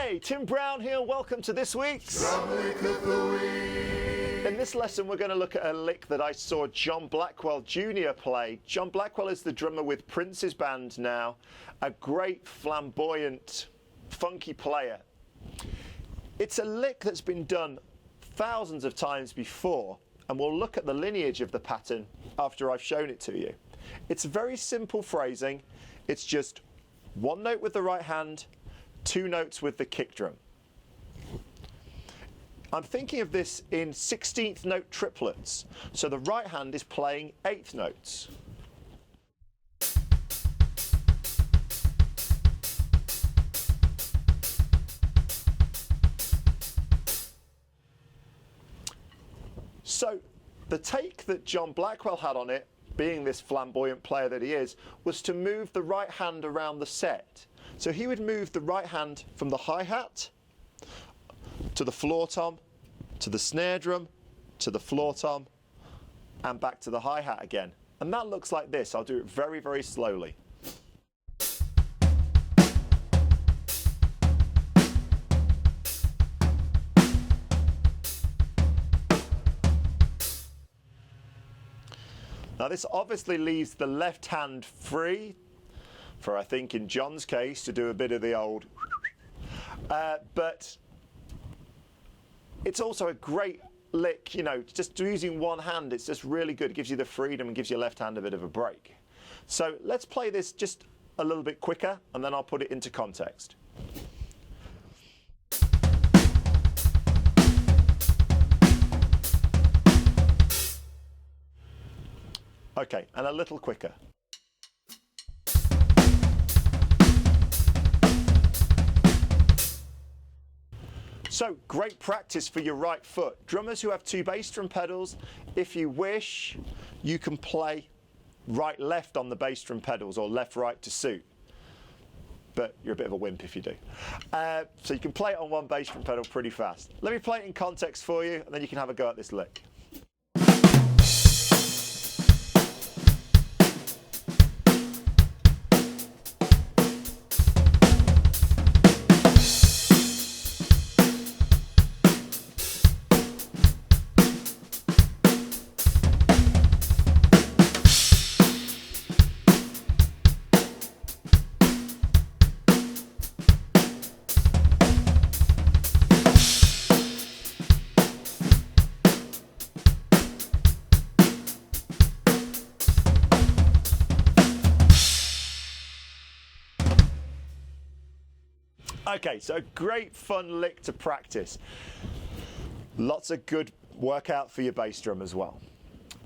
Hey, Tim Brown here. Welcome to this week's Drum Lick of the Week. In this lesson, we're going to look at a lick that I saw John Blackwell Jr. play. John Blackwell is the drummer with Prince's band now, a great, flamboyant, funky player. It's a lick that's been done thousands of times before, and we'll look at the lineage of the pattern after I've shown it to you. It's very simple phrasing. It's just one note with the right hand, two notes with the kick drum. I'm thinking of this in 16th note triplets, so the right hand is playing 8th notes. So the take that John Blackwell had on it, being this flamboyant player that he is, was to move the right hand around the set. So he would move the right hand from the hi-hat to the floor tom, to the snare drum, to the floor tom, and back to the hi-hat again. And that looks like this. I'll do it very, very slowly. Now this obviously leaves the left hand free for, I think in John's case, to do a bit of the old, but it's also a great lick, you know, just using one hand, it's just really good. It gives you the freedom and gives your left hand a bit of a break. So let's play this just a little bit quicker and then I'll put it into context. Okay, and a little quicker. So, great practice for your right foot. Drummers who have two bass drum pedals, if you wish, you can play right-left on the bass drum pedals or left-right to suit. But you're a bit of a wimp if you do. So you can play it on one bass drum pedal pretty fast. Let me play it in context for you, and then you can have a go at this lick. Okay, so great fun lick to practice. Lots of good workout for your bass drum as well.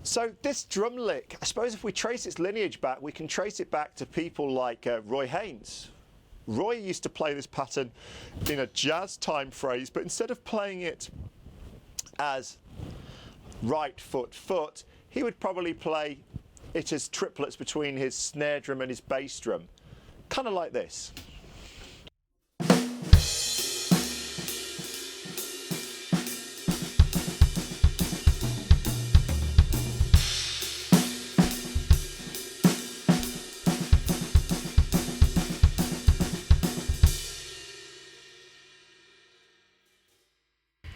So this drum lick, I suppose if we trace its lineage back, we can trace it back to people like Roy Haynes. Roy used to play this pattern in a jazz time phrase, but instead of playing it as right foot foot, he would probably play it as triplets between his snare drum and his bass drum, kind of like this.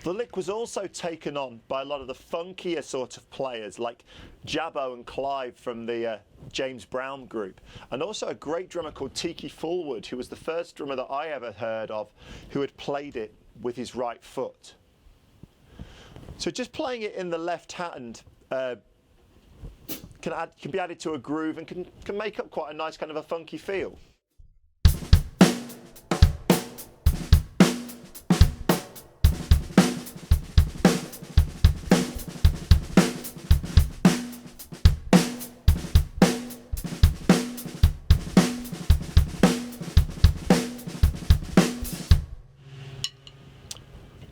The lick was also taken on by a lot of the funkier sort of players like Jabbo and Clive from the James Brown group, and also a great drummer called Tiki Fullwood, who was the first drummer that I ever heard of who had played it with his right foot. So just playing it in the left hand can be added to a groove and can make up quite a nice kind of a funky feel.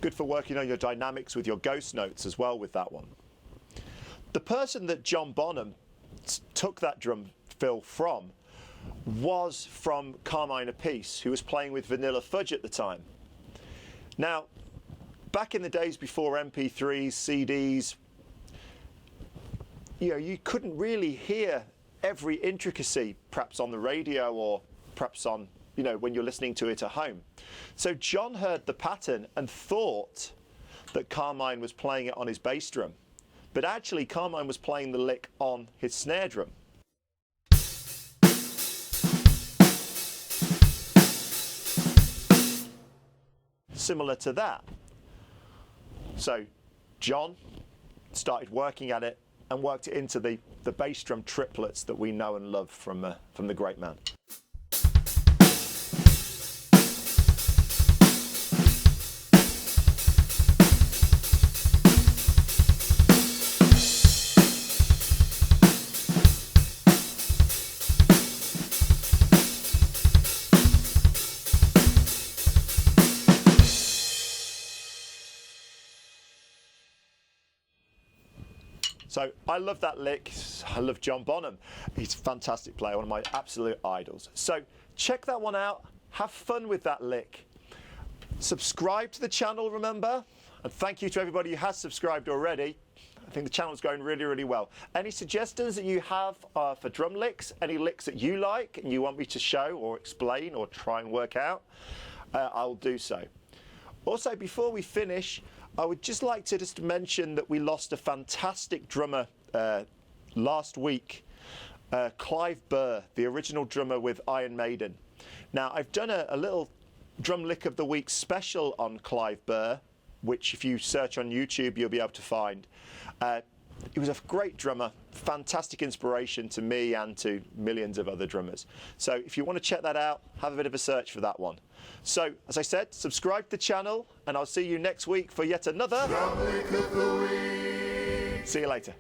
Good for working on your dynamics with your ghost notes as well with that one. The person that John Bonham took that drum fill from was from Carmine Appice, who was playing with Vanilla Fudge at the time. Now, back in the days before MP3s, CDs, you couldn't really hear every intricacy, perhaps on the radio or perhaps on you know, when you're listening to it at home. So John heard the pattern and thought that Carmine was playing it on his bass drum, but actually Carmine was playing the lick on his snare drum. Similar to that. So John started working at it and worked it into the bass drum triplets that we know and love from the great man. So I love that lick. I love John Bonham. He's a fantastic player, one of my absolute idols. So check that one out. Have fun with that lick. Subscribe to the channel, remember? And thank you to everybody who has subscribed already. I think the channel's going really, really well. Any suggestions that you have for drum licks, any licks that you like and you want me to show or explain or try and work out, I'll do so. Also, before we finish, I would just like to mention that we lost a fantastic drummer last week, Clive Burr, the original drummer with Iron Maiden. Now, I've done a little Drum Lick of the Week special on Clive Burr, which if you search on YouTube, you'll be able to find. He was a great drummer, fantastic inspiration to me and to millions of other drummers. So if you want to check that out, have a bit of a search for that one. So, as I said, subscribe to the channel, and I'll see you next week for yet another Drum Lick of the Week. See you later.